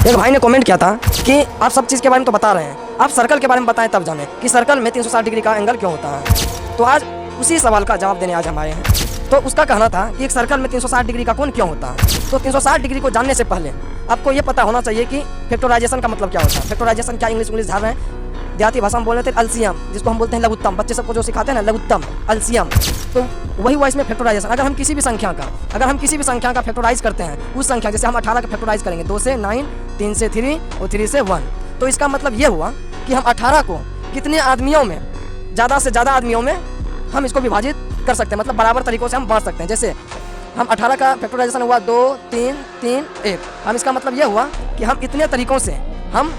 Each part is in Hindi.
एक भाई ने कमेंट किया था कि आप सब चीज़ के बारे में तो बता रहे हैं, आप सर्कल के बारे में बताएं तब जाने कि सर्कल में 360 डिग्री का एंगल क्यों होता है। तो आज उसी सवाल का जवाब देने आज हम आए हैं। तो उसका कहना था कि एक सर्कल में 360 डिग्री का कोण क्यों होता है। तो 360 डिग्री को जानने से पहले आपको ये पता होना चाहिए कि फैक्टराइजेशन का मतलब क्या होता है। फैक्टराइजेशन क्या इंग्लिश झाड़ रहे हैं, देहाती भाषा में बोल रहे थे एलसीएम, जिसको हम बोलते हैं लघुत्तम। बच्चे सबको जो सिखाते हैं ना लघुत्तम, एलसीएम, तो वही हुआ इसमें फैक्टराइजेशन। अगर हम किसी भी संख्या का फैक्टराइज करते हैं, उस संख्या जैसे हम 18 का फैक्टराइज करेंगे 2 से 9, 3 से 3 और 3 से 1, तो इसका मतलब ये हुआ कि हम 18 को कितने आदमियों में, ज़्यादा से ज़्यादा आदमियों में हम इसको विभाजित कर सकते हैं, मतलब बराबर तरीक़ों से हम बांट सकते हैं। जैसे हम 18 का फैक्टराइजेशन हुआ 2, 3, 3, 1, हम इसका मतलब ये हुआ कि हम इतने तरीक़ों से हम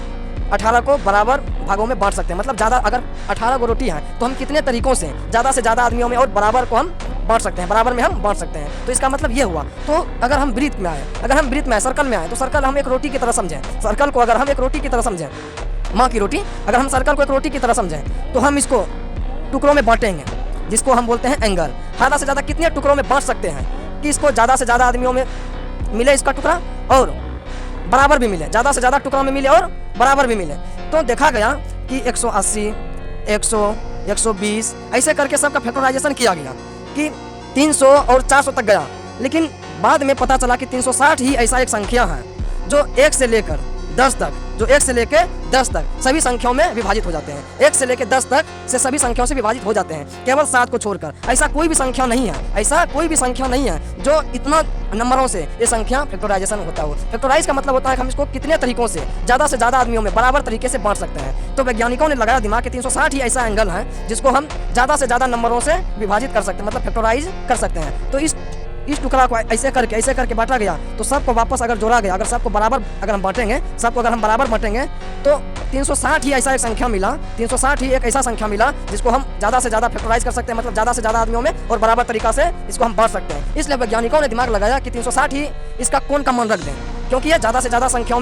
18 को बराबर भागों में बांट सकते हैं। मतलब ज़्यादा, अगर 18 को रोटी है तो हम कितने तरीक़ों से ज़्यादा आदमियों में और बराबर को हम बांट सकते हैं, बराबर में हम बांट सकते हैं। तो इसका मतलब ये हुआ। तो अगर हम वृत्त में आए, सर्कल में आए, तो सर्कल हम एक रोटी की तरह समझें। सर्कल को अगर हम एक रोटी की तरह समझें, माँ की रोटी, अगर हम सर्कल को एक रोटी की तरह समझें तो हम इसको टुकड़ों में बांटेंगे, जिसको हम बोलते हैं एंगल। ज़्यादा से ज़्यादा कितने टुकड़ों में बांट सकते हैं कि इसको ज़्यादा से ज़्यादा आदमियों में मिले इसका टुकड़ा और बराबर भी मिले, ज़्यादा से ज़्यादा टुकड़ों में मिले और बराबर भी मिले। तो देखा गया कि 180, 100, 120 ऐसे करके सबका फैक्टराइजेशन किया गया कि 300 और 400 तक गया। लेकिन बाद में पता चला कि 360 ही ऐसा एक संख्या है जो 1 से लेकर 10 तक, सभी संख्याओं में विभाजित हो जाते हैं। 1 से लेकर 10 तक से सभी संख्याओं से विभाजित हो जाते हैं, केवल 7 को छोड़कर। ऐसा कोई भी संख्या नहीं है जो इतना नंबरों से ये संख्या फैक्टराइजेशन होता हो। फैक्टराइज का मतलब होता है कि हम इसको कितने तरीकों से ज़्यादा आदमियों में बराबर तरीके से बांट सकते हैं। तो वैज्ञानिकों ने लगाया दिमाग कि 360 ही ऐसा एंगल है जिसको हम ज़्यादा से ज़्यादा नंबरों से विभाजित कर सकते हैं, मतलब फैक्टराइज कर सकते हैं। तो इस टुकड़ा को ऐसे करके बांटा गया, तो सबको वापस अगर जोड़ा गया, अगर सबको बराबर अगर हम बांटेंगे तो 360 ही ऐसा एक संख्या मिला, 360 ही एक ऐसा संख्या मिला जिसको हम ज़्यादा से ज़्यादा फैक्टराइज कर सकते हैं, मतलब ज़्यादा से ज़्यादा आदमियों में और बराबर तरीका से इसको हम बांट सकते हैं। इसलिए वैज्ञानिकों ने दिमाग लगाया कि 360 ही इसका कोण का मान रख दें, क्योंकि ये ज़्यादा से ज़्यादा संख्याओं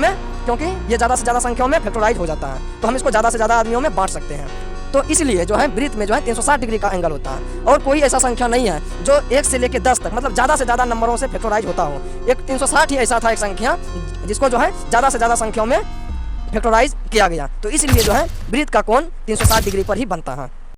में फैक्टराइज हो जाता है, तो हम इसको ज़्यादा से ज़्यादा आदमियों में बांट सकते हैं। तो इसलिए जो है वृत्त में जो है 360 डिग्री का एंगल होता है। और कोई ऐसा संख्या नहीं है जो 1 से लेकर 10 तक, मतलब ज़्यादा से ज़्यादा नंबरों से फैक्टराइज होता हो। एक 360 ही ऐसा था एक संख्या जिसको जो है ज़्यादा से ज़्यादा संख्याओं में फैक्टराइज किया गया। तो इसलिए जो है वृत्त का कोण 360 डिग्री पर ही बनता है।